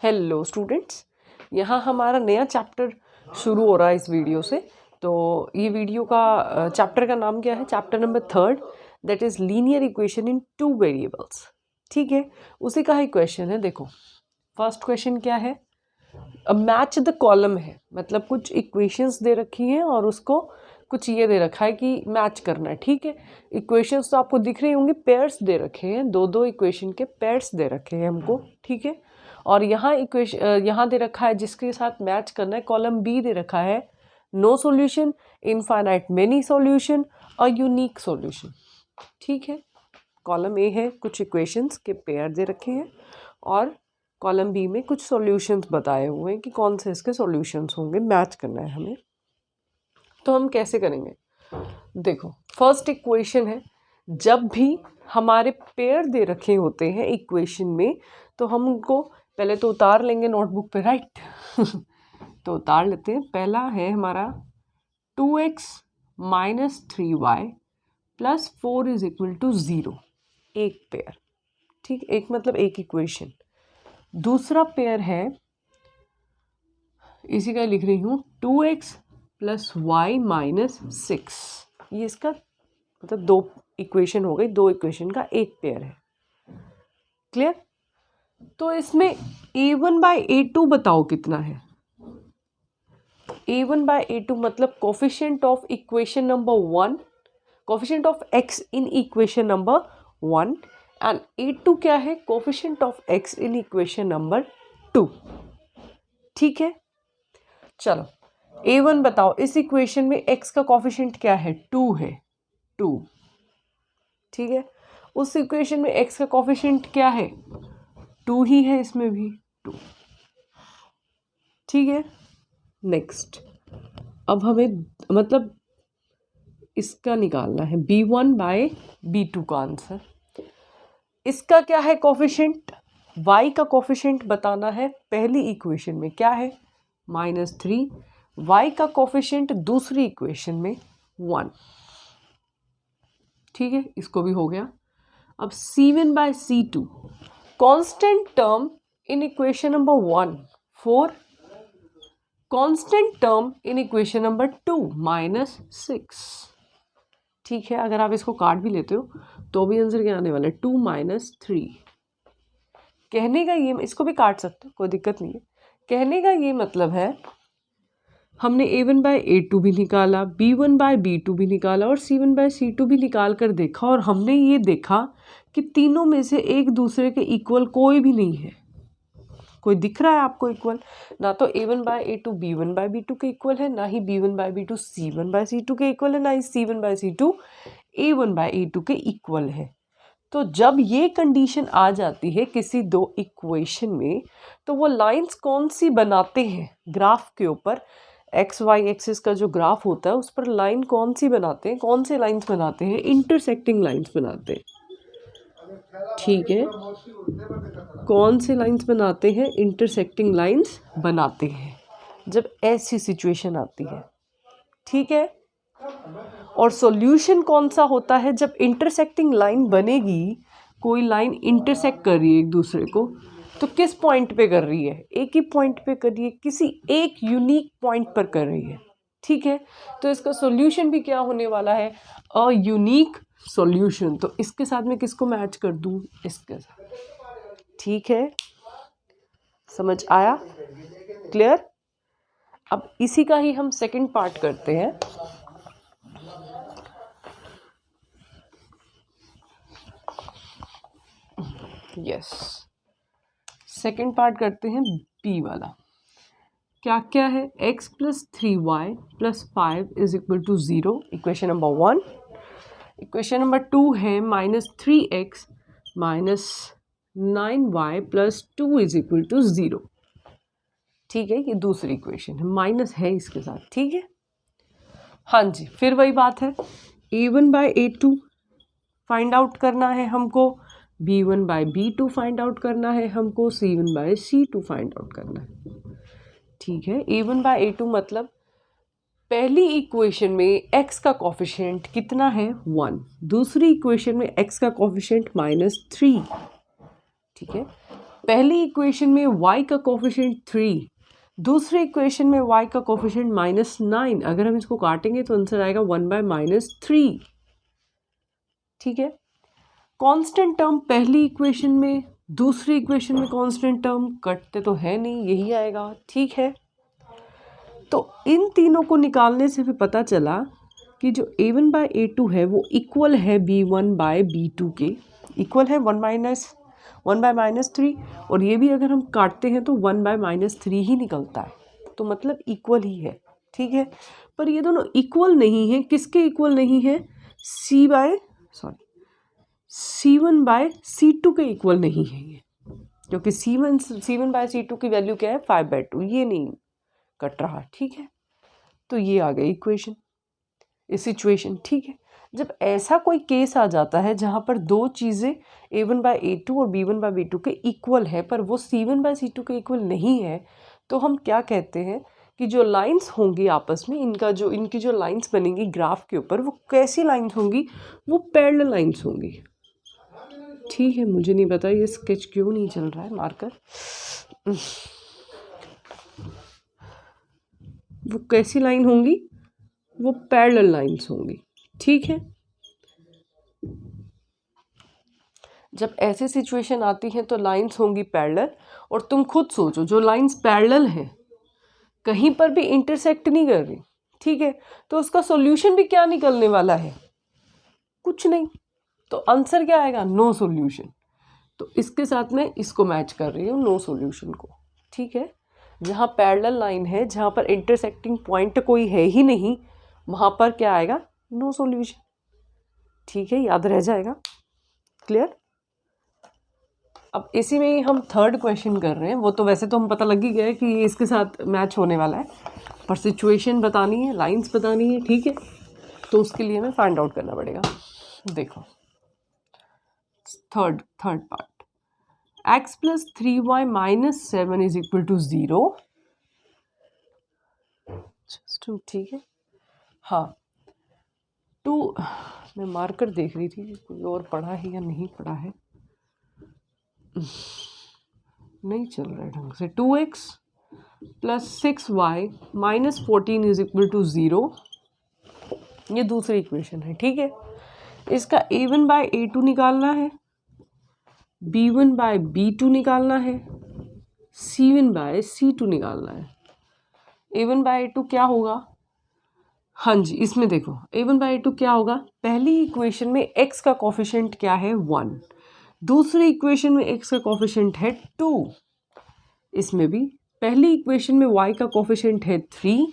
Hello students, यहाँ हमारा नया चैप्टर शुरू हो रहा है इस वीडियो से। तो ये वीडियो का चैप्टर का नाम क्या है? Chapter number 3, that is linear equation in 2 variables. ठीक है, उसी का ही क्वेश्चन है। देखो फर्स्ट क्वेश्चन क्या है? मैच द कॉलम है, मतलब कुछ इक्वेशंस दे रखी हैं और उसको कुछ ये दे रखा है कि मैच करना है। ठीक है, इक्वेशंस तो आपको दिख रही होंगी, पेयर्स दे रखे हैं, दो इक्वेशन के पेयर्स दे रखे हैं हमको। ठीक है, और यहाँ इक्वेशन यहाँ दे रखा है जिसके साथ मैच करना है। कॉलम बी दे रखा है no solution, infinite many solution और यूनिक सॉल्यूशन। ठीक है, कॉलम ए है कुछ इक्वेशंस के पेयर दे रखे हैं और कॉलम बी में कुछ सॉल्यूशंस बताए हुए हैं कि कौन से इसके सॉल्यूशंस होंगे, मैच करना है हमें। तो हम कैसे करेंगे? देखो फर्स्ट इक्वेशन है, जब भी हमारे पेयर दे रखे होते हैं इक्वेशन में तो हम उनको पहले तो उतार लेंगे नोटबुक पे, राइट? तो उतार लेते हैं। पहला है हमारा 2x minus 3y plus 4 is equal to 0, एक पेयर। ठीक, एक मतलब एक इक्वेशन। दूसरा पेयर है, इसी का लिख रही हूँ, 2x प्लस y माइनस 6। ये इसका मतलब दो इक्वेशन हो गई, दो इक्वेशन का एक पेयर है। क्लियर? तो इसमें a1 बाई a2 बताओ कितना है? a1 बाई a2 मतलब coefficient of equation number 1, coefficient of x in equation number 1, and a2 क्या है? Coefficient of x in equation number 2। ठीक है, चलो a1 बताओ। इस इक्वेशन में x का कोफिशिएंट क्या है? 2 है, 2। ठीक है, उस इक्वेशन में x का कोफिशिएंट क्या है? 2 ही है, इसमें भी 2। ठीक है, नेक्स्ट अब हमें मतलब इसका निकालना है b1 बाय b2 का आंसर। इसका क्या है कोफिशिएंट? y का कोफिशिएंट बताना है। पहली इक्वेशन में क्या है? -3। y का कोफिशिएंट दूसरी इक्वेशन में 1। ठीक है, इसको भी हो गया। अब c1 by c2, constant term in equation number 1 4, constant term in equation number 2 -6। ठीक है, अगर आप इसको काट भी लेते हो तो भी आंसर क्या आने वाला है? 2 माइनस 3। कहने का ये, इसको भी काट सकते हो, कोई दिक्कत नहीं है। कहने का ये मतलब है हमने a1 बाय a2 भी निकाला, b1 बाय b2 भी निकाला और c1 बाय c2 भी निकाल कर देखा, और हमने ये देखा कि तीनों में से एक दूसरे के इक्वल कोई भी नहीं है। कोई दिख रहा है आपको इक्वल? ना तो a1 bye a2 b1 bye b2 के इक्वल है, ना ही b1 bye b2 c1 by c2 के इक्वल है, ना ही c1 by c2 a1 bye a2 के इक्वल है। तो जब ये कंडीशन आ जाती है किसी दो इक्वेशन में, तो वो लाइंस कौन सी बनाते हैं? ग्राफ के ऊपर एक्स वाई एक्सिस का जो ग्राफ होता है उस पर लाइन कौन सी बनाते हैं? कौन से लाइंस बनाते हैं? इंटरसेक्टिंग लाइंस बनाते हैं। ठीक है, कौन से लाइंस बनाते हैं? इंटरसेक्टिंग लाइंस बनाते हैं जब ऐसी सिचुएशन आती है। ठीक है, और सॉल्यूशन कौन सा होता है? जब इंटरसेक्टिंग लाइन बनेगी, कोई लाइन इंटरसेक्ट कर रही है एक दूसरे को, तो किस पॉइंट पे कर रही है? एक ही पॉइंट पे कर रही है, किसी एक यूनिक पॉइंट पर कर रही है। ठीक है, तो इसका सॉल्यूशन भी क्या होने वाला है? A unique solution. तो इसके साथ में किसको मैच कर दूं? इसके साथ। ठीक है, समझ आया? क्लियर? अब इसी का ही हम सेकंड पार्ट करते हैं। यस, सेकेंड पार्ट करते हैं बी वाला। क्या क्या है? x plus 3y plus 5 is equal to 0, equation number 1। Equation number 2 है -3x minus 9y plus 2 is equal to 0। ठीक है, ये दूसरी इक्वेशन है, माइनस है इसके साथ। ठीक है, हाँ जी, फिर वही बात है, a1 bye a2 find out करना है हमको, b1 bye b2 find out करना है हमको, c1 by c2 find out करना है। ठीक है, a1 बाय a2 मतलब पहली इक्वेशन में x का कोफिशिएंट कितना है? 1। दूसरी इक्वेशन में x का कोफिशिएंट -3। ठीक है, पहली इक्वेशन में y का कोफिशिएंट 3, दूसरी इक्वेशन में y का कोफिशिएंट -9। अगर हम इसको काटेंगे तो आंसर आएगा 1/-3। ठीक है। कांस्टेंट टर्म पहली इक्वेशन में, दूसरी इक्वेशन में कांस्टेंट टर्म कटते तो है नहीं, यही आएगा। ठीक है, तो इन तीनों को निकालने से फिर पता चला कि जो a1/a2 है वो इक्वल है b1/b2 के, इक्वल है 1/-3, और ये भी अगर हम काटते हैं तो 1/-3 ही निकलता है, तो मतलब इक्वल ही है। ठीक है, पर ये दोनों इक्वल नहीं है। किसके इक्वल नहीं है? C1/C2 के इक्वल नहीं है ये, क्योंकि C1/C2 की वैल्यू क्या है? 5/2, ये नहीं कट रहा। ठीक है, तो ये आ गई इक्वेशन, इस सिचुएशन। ठीक है, जब ऐसा कोई केस आ जाता है जहाँ पर दो चीज़ें a1/a2 और b1/b2 के इक्वल है पर वो C1/C2 के इक्वल नहीं है, तो हम क्या कहते हैं कि जो लाइंस होंगी आपस में, इनकी जो लाइंस बनेंगी ग्राफ के ऊपर, वो कैसी लाइंस होंगी? वो पैरेलल लाइंस होंगी। ठीक है, मुझे नहीं पता ये स्केच क्यों नहीं चल रहा है मार्कर। वो कैसी लाइन होंगी? वो पैरेलल लाइंस होंगी। ठीक है, जब ऐसी सिचुएशन आती है तो लाइंस होंगी पैरेलल, और तुम खुद सोचो जो लाइंस पैरेलल हैं कहीं पर भी इंटरसेक्ट नहीं कर रही। ठीक है, तो उसका सॉल्यूशन भी क्या निकलने वाला है? कुछ नहीं। तो आंसर क्या आएगा? No solution. तो इसके साथ मैं इसको मैच कर रही हूँ, नो सॉल्यूशन को। ठीक है, जहाँ पैरेलल लाइन है, जहाँ पर इंटरसेक्टिंग पॉइंट कोई है ही नहीं, वहाँ पर क्या आएगा? No solution. ठीक है, याद रह जाएगा। क्लियर? अब इसी में ही हम थर्ड क्वेश्चन कर रहे हैं। वो तो वैसे तो हम पता लग ही गया कि ये इसके साथ मैच होने वाला है, पर सिचुएशन बतानी है, लाइंस बतानी है। ठीक है, तो उसके लिए हमें फाइंड आउट करना पड़ेगा। देखो थर्ड पार्ट, x + 3y - 7 = 0। ठीक है, हाँ, मैं मार्कर देख रही थी कोई और पढ़ा है या नहीं पढ़ा है, नहीं चल रहा है ढंग से। 2x + 6y - 14 = 0, ये दूसरी इक्वेशन है। ठीक है, इसका a1/a2 निकालना है, b1/b2 निकालना है, c1/c2 निकालना है। a1/a2 क्या होगा? हाँ जी, इसमें देखो a1/a2 क्या होगा? पहली इक्वेशन में x का कोफिशिएंट क्या है? 1। दूसरी इक्वेशन में x का कोफिशिएंट है 2। इसमें भी पहली इक्वेशन में y का कोफिशिएंट है 3,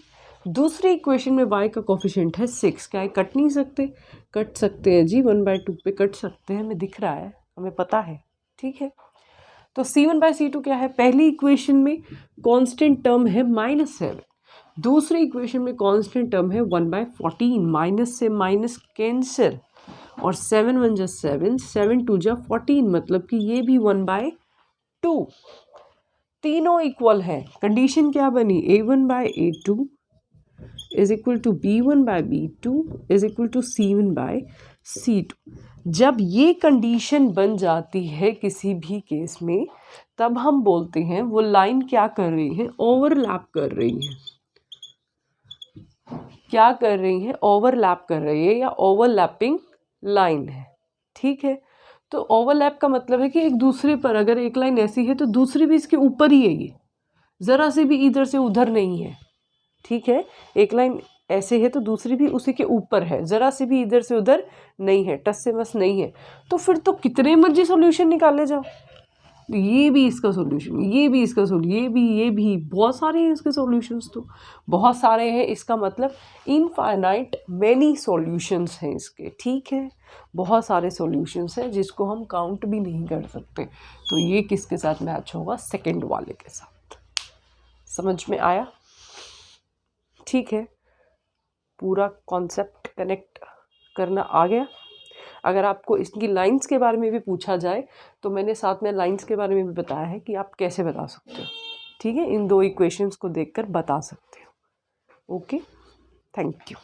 दूसरी इक्वेशन में y का कोफिशिएंट है 6। क्या ये कट नहीं सकते? कट सकते हैं जी, 1/2 पे कट सकते हैं, हमें दिख रहा है, हमें पता है। ठीक है, तो C1/C2 क्या है? पहली इक्वेशन में कांस्टेंट टर्म है -7, दूसरी इक्वेशन में कांस्टेंट टर्म है 1/14। माइनस से माइनस कैंसिल, और 7 1 जा 7, 7 2 जा 14, मतलब कि ये भी 1/2। तीनों इक्वल हैं। कंडीशन क्या बनी? a1/a2 = b1/b2 = c1/c2। जब ये कंडीशन बन जाती है किसी भी केस में, तब हम बोलते हैं वो लाइन क्या कर रही है? ओवरलैप कर रही है। क्या कर रही है? ओवरलैप कर रही है, या ओवरलैपिंग लाइन है। ठीक है, तो ओवरलैप का मतलब है कि एक दूसरे पर, अगर एक लाइन ऐसी है तो दूसरी भी इसके ऊपर ही है, ये ज़रा से भी इधर से उधर नहीं है। ठीक है, एक लाइन ऐसे है तो दूसरी भी उसी के ऊपर है, ज़रा से भी इधर से उधर नहीं है, टस से मस नहीं है। तो फिर तो कितने मर्जी सॉल्यूशन निकाले जाओ, ये भी इसका सॉल्यूशन, ये भी इसका सॉल्यूशन, ये भी बहुत सारे हैं इसके सॉल्यूशंस, तो बहुत सारे हैं, इसका मतलब इनफाइनाइट मैनी सॉल्यूशंस हैं इसके। ठीक है, बहुत सारे सॉल्यूशंस हैं जिसको हम काउंट भी नहीं कर सकते। तो ये किसके साथ मैच होगा? सेकंड वाले के साथ। समझ में आया? ठीक है, पूरा कॉन्सेप्ट कनेक्ट करना आ गया। अगर आपको इसकी लाइंस के बारे में भी पूछा जाए तो मैंने साथ में लाइंस के बारे में भी बताया है कि आप कैसे बता सकते हो। ठीक है, इन दो इक्वेशंस को देखकर बता सकते हो। Okay, thank you.